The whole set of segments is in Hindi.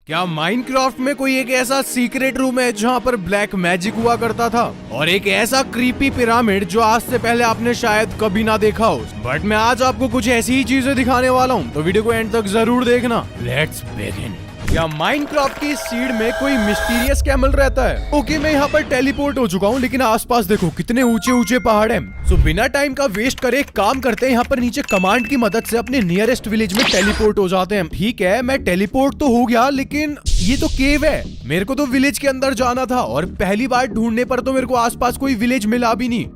क्या माइनक्राफ्ट में कोई एक ऐसा सीक्रेट रूम है जहाँ पर ब्लैक मैजिक हुआ करता था और एक ऐसा क्रीपी पिरामिड जो आज से पहले आपने शायद कभी ना देखा हो। बट मैं आज आपको कुछ ऐसी ही चीजें दिखाने वाला हूँ, तो वीडियो को एंड तक जरूर देखना। Let's begin. क्या माइनक्राफ्ट की सीड में कोई मिस्टीरियस कैमल रहता है? ओके, मैं यहाँ पर टेलीपोर्ट हो चुका हूँ, लेकिन आसपास देखो कितने ऊंचे ऊंचे पहाड़ हैं। सो बिना टाइम का वेस्ट करे एक काम करते हैं, यहाँ पर नीचे कमांड की मदद से अपने नियरेस्ट विलेज में टेलीपोर्ट हो जाते हैं। ठीक है, मैं टेलीपोर्ट तो हो गया, लेकिन ये तो केव है, मेरे को तो विलेज के अंदर जाना था और पहली बार ढूंढने पर तो मेरे को आसपास कोई विलेज मिला भी नहीं।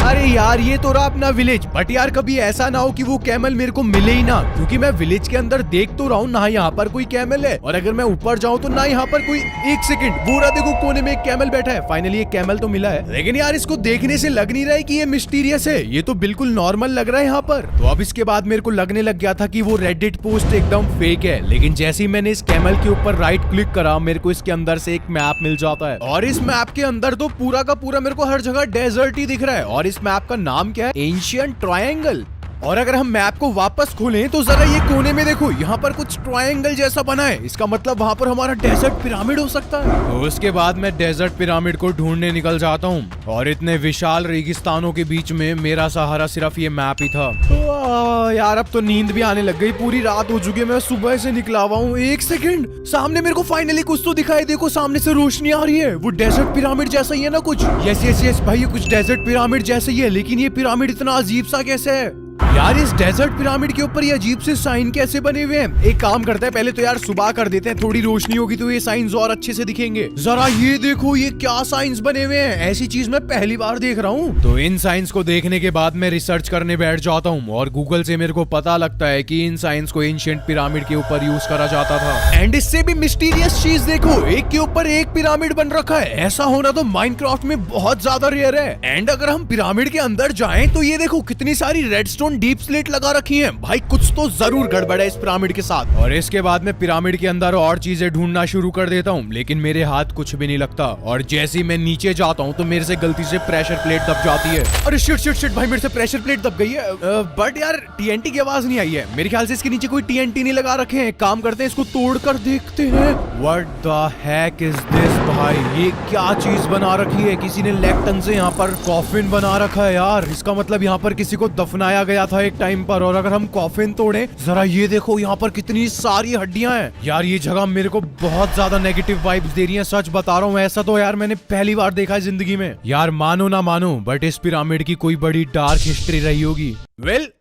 अरे यार, ये तो रहा अपना विलेज। बट यार कभी ऐसा ना हो कि वो कैमल मेरे को मिले ही ना, क्योंकि मैं विलेज के अंदर देख तो रहा हूँ ना यहाँ पर कोई कैमल है, और अगर मैं ऊपर जाऊँ तो ना यहाँ पर कोई। एक सेकंड, पूरा देखो कोने में एक कैमल बैठा है। फाइनली एक कैमल तो मिला है, लेकिन यार इसको देखने से लग नहीं रहा है कि ये मिस्टीरियस है, ये तो बिल्कुल नॉर्मल लग रहा है यहाँ पर। तो अब इसके बाद मेरे को लगने लग गया था कि वो रेडिट पोस्ट एकदम फेक है, लेकिन जैसे ही मैंने इस कैमल के ऊपर राइट क्लिक करा, मेरे को इसके अंदर से एक मैप मिल जाता है, और इस मैप के अंदर तो पूरा का पूरा मेरे को हर जगह डेजर्ट ही दिख रहा है। और इस मैप का नाम क्या है? Ancient triangle. और अगर हम मैप को वापस खोलें तो जरा ये कोने में देखो, यहाँ पर कुछ ट्रायंगल जैसा बना है, इसका मतलब वहाँ पर हमारा डेजर्ट पिरामिड हो सकता है। तो उसके बाद मैं डेजर्ट पिरामिड को ढूंढने निकल जाता हूँ, और इतने विशाल रेगिस्तानों के बीच में मेरा सहारा सिर्फ ये मैप ही था। यार अब तो नींद भी आने लग गई, पूरी रात हो चुकी है, मैं सुबह से निकला हुआ हूँ। एक सेकंड, सामने मेरे को फाइनली कुछ तो दिखाई, देखो सामने से रोशनी आ रही है, वो डेजर्ट पिरामिड जैसा ही है ना कुछ। यस यस यस भाई, ये कुछ डेजर्ट पिरामिड जैसा ही है, लेकिन ये पिरामिड इतना अजीब सा कैसे है यार? इस डेजर्ट पिरामिड के ऊपर ये अजीब से साइन कैसे बने हुए हैं? एक काम करते हैं, पहले तो यार सुबह कर देते हैं, थोड़ी रोशनी होगी तो ये साइंस और अच्छे से दिखेंगे। जरा ये देखो, ये क्या साइंस बने हुए हैं, ऐसी चीज मैं पहली बार देख रहा हूँ। तो इन साइंस को देखने के बाद मैं रिसर्च करने बैठ जाता हूँ, और गूगल से मेरे को पता लगता है कि इन साइंस को एंशिएंट पिरामिड के ऊपर यूज करा जाता था। एंड इससे भी मिस्टीरियस चीज देखो, एक के ऊपर एक पिरामिड बन रखा है। ऐसा होना तो माइनक्राफ्ट में बहुत ज्यादा रेयर है। एंड अगर हम पिरामिड के अंदर जाएं तो ये देखो कितनी सारी रेडस्टोन डीप स्लेट लगा रखी हैं। भाई कुछ तो जरूर गड़बड़ है इस पिरामिड के साथ। और इसके बाद मैं पिरामिड के अंदर और चीजें ढूंढना शुरू कर देता हूँ, लेकिन मेरे हाथ कुछ भी नहीं लगता। और जैसे ही मैं नीचे जाता हूँ तो मेरे से गलती से प्रेशर प्लेट दब जाती है। अरे शिट शिट शिट भाई, मेरे से प्रेशर प्लेट दब गई है। बट यार टीएनटी की आवाज नहीं आई है, मेरे ख्याल से इसके नीचे कोई टीएनटी नहीं लगा रखे हैं। काम करते हैं, इसको तोड़ कर देखते हैं। What the heck is this भाई, ये क्या चीज बना रखी है? किसी ने लेक्टन से यहाँ पर कॉफिन बना रखा है यार। इसका मतलब यहाँ पर किसी को दफनाया गया था एक टाइम पर। और अगर हम कॉफिन तोड़े, जरा ये देखो यहाँ पर कितनी सारी हड्डियां हैं। यार ये जगह मेरे को बहुत ज्यादा नेगेटिव वाइब्स दे रही हैं, सच बता रहा हूँ। ऐसा तो यार मैंने पहली बार देखा है जिंदगी में। यार मानो ना मानो, बट इस पिरामिड की कोई बड़ी डार्क हिस्ट्री रही होगी।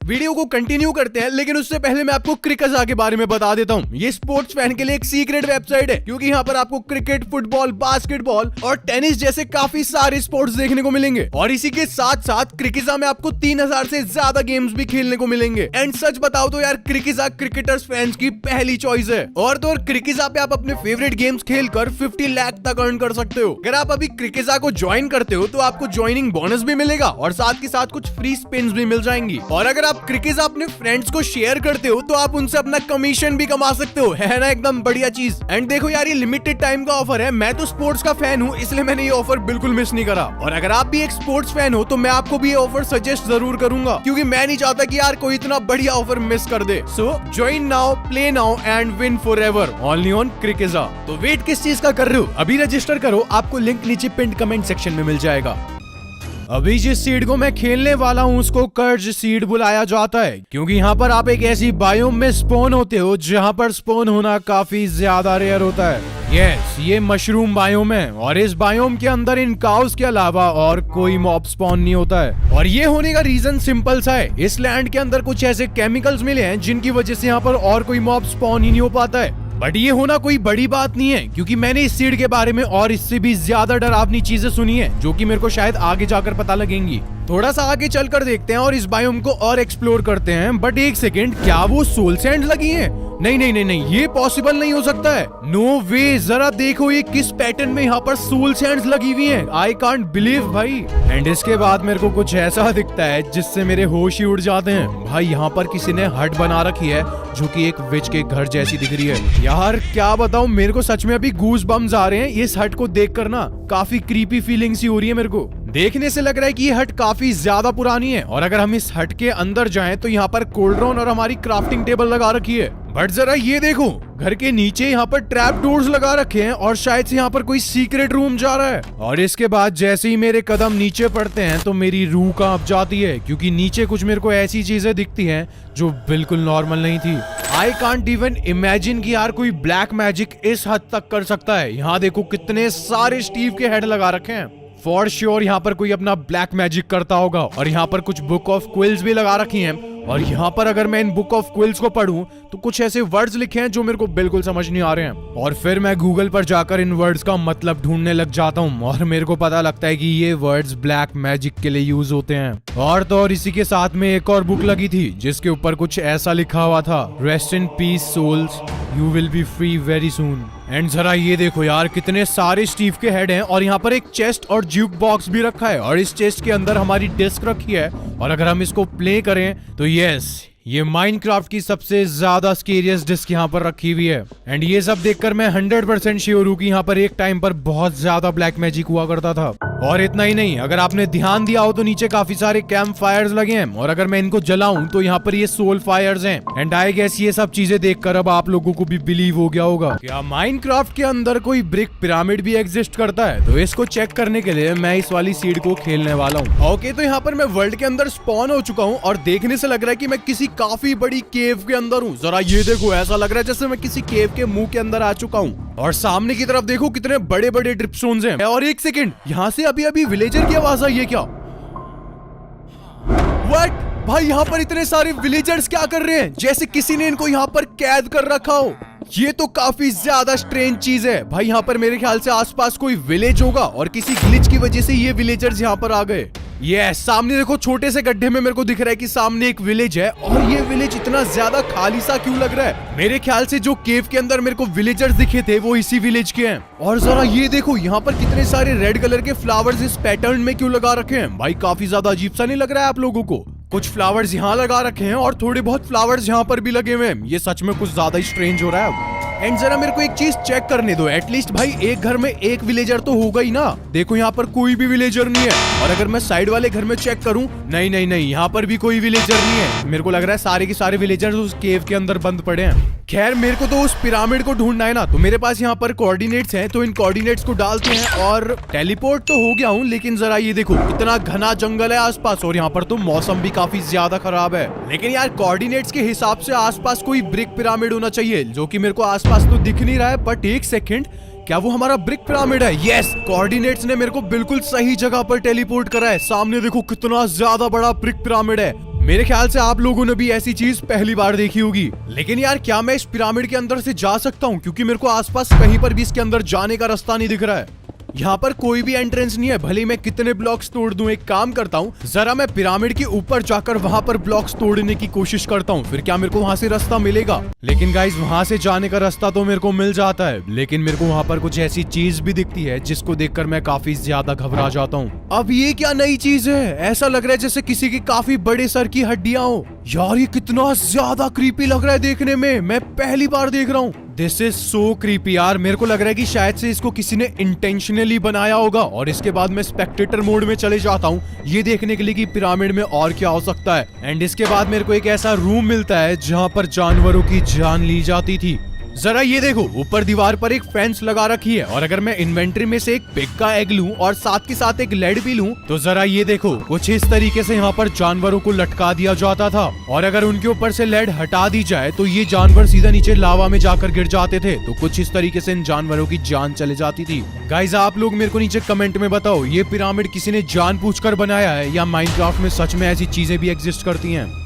वीडियो को कंटिन्यू करते हैं, लेकिन उससे पहले मैं आपको क्रिकेजा के बारे में बता देता हूँ। ये स्पोर्ट्स फैन के लिए एक सीक्रेट वेबसाइट है, क्योंकि यहाँ पर आपको क्रिकेट, फुटबॉल, बास्केटबॉल और टेनिस जैसे काफी सारे स्पोर्ट्स देखने को मिलेंगे। और इसी के साथ साथ क्रिकेजा में आपको 3000 से ज्यादा गेम्स भी खेलने को मिलेंगे। एंड सच बताओ तो यार क्रिकेजा क्रिकेटर्स फैंस की पहली चॉइस है। और तो और क्रिकेजा पे आप अपने फेवरेट गेम्स खेलकर 50 लाख तक अर्न कर सकते हो। अगर आप अभी क्रिकेजा को ज्वाइन करते हो तो आपको ज्वाइनिंग बोनस भी मिलेगा, और साथ के साथ कुछ फ्री स्पिन्स भी मिल जाएंगी। और अगर आप क्रिकेजा अपने फ्रेंड्स को शेयर करते हो तो आप उनसे अपना कमीशन भी कमा सकते हो, है ना? एकदम बढ़िया चीज। एंड देखो यार, ये लिमिटेड टाइम का ऑफर है। मैं तो स्पोर्ट्स का फैन हूँ, इसलिए मैंने ये ऑफर बिल्कुल मिस नहीं करा। और अगर आप भी एक स्पोर्ट्स फैन हो तो मैं आपको भी ये ऑफर सजेस्ट जरूर करूंगा, क्योंकि मैं नहीं चाहता कि यार कोई इतना बढ़िया ऑफर मिस कर दे। So join now, play now and win forever, only on Crickeza. तो वेट किस चीज का कर रहे हो? अभी रजिस्टर करो, आपको लिंक नीचे पिन कमेंट सेक्शन में मिल जाएगा। अभी जिस सीड को मैं खेलने वाला हूँ उसको कर्ज सीड बुलाया जाता है, क्योंकि यहाँ पर आप एक ऐसी बायोम में स्पॉन होते हो जहाँ पर स्पॉन होना काफी ज्यादा रेयर होता है। यस, ये मशरूम बायोम है, और इस बायोम के अंदर इन काउस के अलावा और कोई मॉब स्पॉन नहीं होता है। और ये होने का रीजन सिंपल सा है, इस लैंड के अंदर कुछ ऐसे केमिकल्स मिले हैं जिनकी वजह से यहाँ पर और कोई मॉब स्पॉन ही नहीं हो पाता है। बट ये होना कोई बड़ी बात नहीं है, क्योंकि मैंने इस सीड के बारे में और इससे भी ज्यादा डरावनी चीजें सुनी है, जो कि मेरे को शायद आगे जाकर पता लगेंगी। थोड़ा सा आगे चलकर देखते हैं और इस बायोम को और एक्सप्लोर करते हैं। बट एक सेकेंड, क्या वो सोल सैंड लगी है? नहीं नहीं नहीं नहीं, ये पॉसिबल नहीं हो सकता है। नो वे, जरा देखो ये किस पैटर्न में यहाँ पर सोल सैंड्स लगी हुई हैं। आई कांट बिलीव भाई। एंड इसके बाद मेरे को कुछ ऐसा दिखता है जिससे मेरे होश ही उड़ जाते हैं। भाई यहाँ पर किसी ने हट बना रखी है जो कि एक विच के घर जैसी दिख रही है। यार क्या बताऊं, मेरे को सच में अभी गूज बम्स आ रहे हैं इस हट को देख कर ना। काफी क्रीपी फीलिंग सी हो रही है मेरे को। देखने से लग रहा है कि ये हट काफी ज्यादा पुरानी है, और अगर हम इस हट के अंदर जाएं तो यहाँ पर कोल्ड्रॉन और हमारी क्राफ्टिंग टेबल लगा रखी है। बट जरा ये देखो, घर के नीचे यहाँ पर ट्रैप डोर्स लगा रखे हैं और शायद से यहाँ पर कोई सीक्रेट रूम जा रहा है। और इसके बाद जैसे ही मेरे कदम नीचे पड़ते हैं तो मेरी रूह कांप जाती है, क्योंकि नीचे कुछ मेरे को ऐसी चीजें दिखती हैं जो बिल्कुल नॉर्मल नहीं थी। आई कांट इवन इमेजिन कि यार कोई ब्लैक मैजिक इस हद तक कर सकता है। यहाँ देखो कितने सारे स्टीव के हेड लगा रखे हैं। फॉर श्योर यहाँ पर कोई अपना ब्लैक मैजिक करता होगा। और यहाँ पर कुछ बुक ऑफ क्विल्स भी लगा रखी हैं। और यहाँ पर अगर मैं इन बुक ऑफ क्विल्स को पढूं तो कुछ ऐसे वर्ड्स लिखे हैं जो मेरे को बिल्कुल समझ नहीं आ रहे हैं। और फिर मैं गूगल पर जाकर इन वर्ड्स का मतलब ढूंढने लग जाता हूँ और मेरे को पता लगता है कि ये वर्ड्स ब्लैक मैजिक के लिए यूज होते हैं। और तो और इसी के साथ में एक और बुक लगी थी जिसके ऊपर कुछ ऐसा लिखा हुआ था, rest in peace souls, you will be free very soon. And जरा ये देखो यार, कितने सारे स्टीव के हेड हैं। और यहाँ पर एक चेस्ट और ज्यूक बॉक्स भी रखा है और इस चेस्ट के अंदर हमारी डिस्क रखी है। और अगर हम इसको प्ले करें तो यस, ये माइनक्राफ्ट की सबसे ज्यादा स्केरियस डिस्क यहाँ पर रखी हुई है। एंड ये सब देखकर मैं 100% श्योर हूँ कि यहाँ पर एक टाइम पर बहुत ज्यादा ब्लैक मैजिक हुआ करता था। और इतना ही नहीं, अगर आपने ध्यान दिया हो तो नीचे काफी सारे कैंप फायर्स लगे हैं और अगर मैं इनको जलाऊं तो यहाँ पर ये सोल फायर्स हैं। एंड आई गेस ये सब चीजें देखकर अब आप लोगों को भी बिलीव हो गया होगा क्या माइनक्राफ्ट के अंदर कोई ब्रिक पिरामिड भी एग्जिस्ट करता है। तो इसको चेक करने के लिए मैं इस वाली सीड को खेलने वाला हूँ। ओके, तो यहाँ पर मैं वर्ल्ड के अंदर स्पॉन हो चुका हूँ और देखने से लग रहा है कि मैं किसी काफी बड़ी केव के अंदर हूँ। जरा ये देखो, ऐसा लग रहा है जैसे मैं किसी केव के मुंह के अंदर आ चुका हूँ। और सामने की तरफ देखो कितने बड़े बड़े ड्रिपस्टोन्स हैं। और एक सेकंड, यहाँ से अभी अभी विलेजर की आवाज आई है क्या? व्हाट भाई, यहाँ पर इतने सारे विलेजर्स क्या कर रहे हैं? जैसे किसी ने इनको यहाँ पर कैद कर रखा हो। ये तो काफी ज्यादा स्ट्रेंज चीज है भाई। यहाँ पर मेरे ख्याल से आसपास कोई विलेज होगा और किसी ग्लिच की वजह से ये विलेजर्स यहाँ पर आ गए। ये सामने देखो, छोटे से गड्ढे में मेरे को दिख रहा है कि सामने एक विलेज है। और ये विलेज इतना ज्यादा खाली सा क्यों लग रहा है? मेरे ख्याल से जो केव के अंदर मेरे को विलेजर्स दिखे थे वो इसी विलेज के हैं। और जरा ये देखो, यहाँ पर कितने सारे रेड कलर के फ्लावर्स इस पैटर्न में क्यों लगा रखे हैं? भाई काफी ज्यादा अजीब सा नहीं लग रहा है आप लोगों को? कुछ फ्लावर्स यहाँ लगा रखे हैं और थोड़े बहुत फ्लावर्स यहाँ पर भी लगे हुए हैं। ये सच में कुछ ज्यादा ही स्ट्रेंज हो रहा है। एंड जरा मेरे को एक चीज चेक करने दो, एटलीस्ट भाई एक घर में एक विलेजर तो होगा ही ना। देखो यहाँ पर कोई भी विलेजर नहीं है। और अगर मैं साइड वाले घर में चेक करूं, नहीं नहीं नहीं, यहाँ पर भी कोई विलेजर नहीं है। मेरे को लग रहा है सारे के सारे विलेजर्स उस केव के अंदर बंद पड़े हैं। खैर, मेरे को तो उस पिरामिड को ढूंढना है ना, तो मेरे पास यहाँ पर कोऑर्डिनेट्स हैं, तो इन कोऑर्डिनेट्स को डालते हैं और टेलीपोर्ट तो हो गया हूँ। लेकिन जरा ये देखो, कितना घना जंगल है आसपास और यहाँ पर तो मौसम भी काफी ज्यादा खराब है। लेकिन यार कोऑर्डिनेट्स के हिसाब से आसपास कोई ब्रिक पिरामिड होना चाहिए, जो कि मेरे को आसपास तो दिख नहीं रहा है। बट एक सेकंड, क्या वो हमारा ब्रिक पिरामिड है? यस, कोऑर्डिनेट्स ने मेरे को बिल्कुल सही जगह पर टेलीपोर्ट करा है। सामने देखो कितना ज्यादा बड़ा ब्रिक पिरामिड है। मेरे ख्याल से आप लोगों ने भी ऐसी चीज पहली बार देखी होगी। लेकिन यार, क्या मैं इस पिरामिड के अंदर से जा सकता हूँ? क्योंकि मेरे को आसपास कहीं पर भी इसके अंदर जाने का रास्ता नहीं दिख रहा है। यहाँ पर कोई भी एंट्रेंस नहीं है, भले मैं कितने ब्लॉक्स तोड़ दूं। एक काम करता हूँ, जरा मैं पिरामिड के ऊपर जाकर वहां पर ब्लॉक्स तोड़ने की कोशिश करता हूँ, फिर क्या मेरे को वहां से रास्ता मिलेगा। लेकिन गाइज, वहां से जाने का रास्ता तो मेरे को मिल जाता है, लेकिन मेरे को वहां पर कुछ ऐसी चीज भी दिखती है जिसको देखकर मैं काफी ज्यादा घबरा जाता हूँ। अब ये क्या नई चीज है? ऐसा लग रहा है जैसे किसी की काफी बड़े सर की हड्डियां हो। यार ये कितना ज्यादा क्रीपी लग रहा है देखने में, मैं पहली बार देख रहा हूँ। दिस इज सो क्रीपी यार। मेरे को लग रहा है कि शायद से इसको किसी ने इंटेंशनली बनाया होगा। और इसके बाद मैं स्पेक्टेटर मोड में चले जाता हूँ, ये देखने के लिए कि पिरामिड में और क्या हो सकता है। एंड इसके बाद मेरे को एक ऐसा रूम मिलता है जहाँ पर जानवरों की जान ली जाती थी। जरा ये देखो, ऊपर दीवार पर एक फेंस लगा रखी है। और अगर मैं इन्वेंटरी में से एक पिग का एग लूं और साथ के साथ एक लेड भी लूं, तो जरा ये देखो, कुछ इस तरीके से यहाँ पर जानवरों को लटका दिया जाता था। और अगर उनके ऊपर से लेड हटा दी जाए तो ये जानवर सीधा नीचे लावा में जाकर गिर जाते थे। तो कुछ इस तरीके से इन जानवरों की जान चले जाती थी। गाइज, आप लोग मेरे को नीचे कमेंट में बताओ, ये पिरामिड किसी ने जानबूझकर बनाया है या माइनक्राफ्ट में सच में ऐसी चीजें भी एग्जिस्ट करती हैं?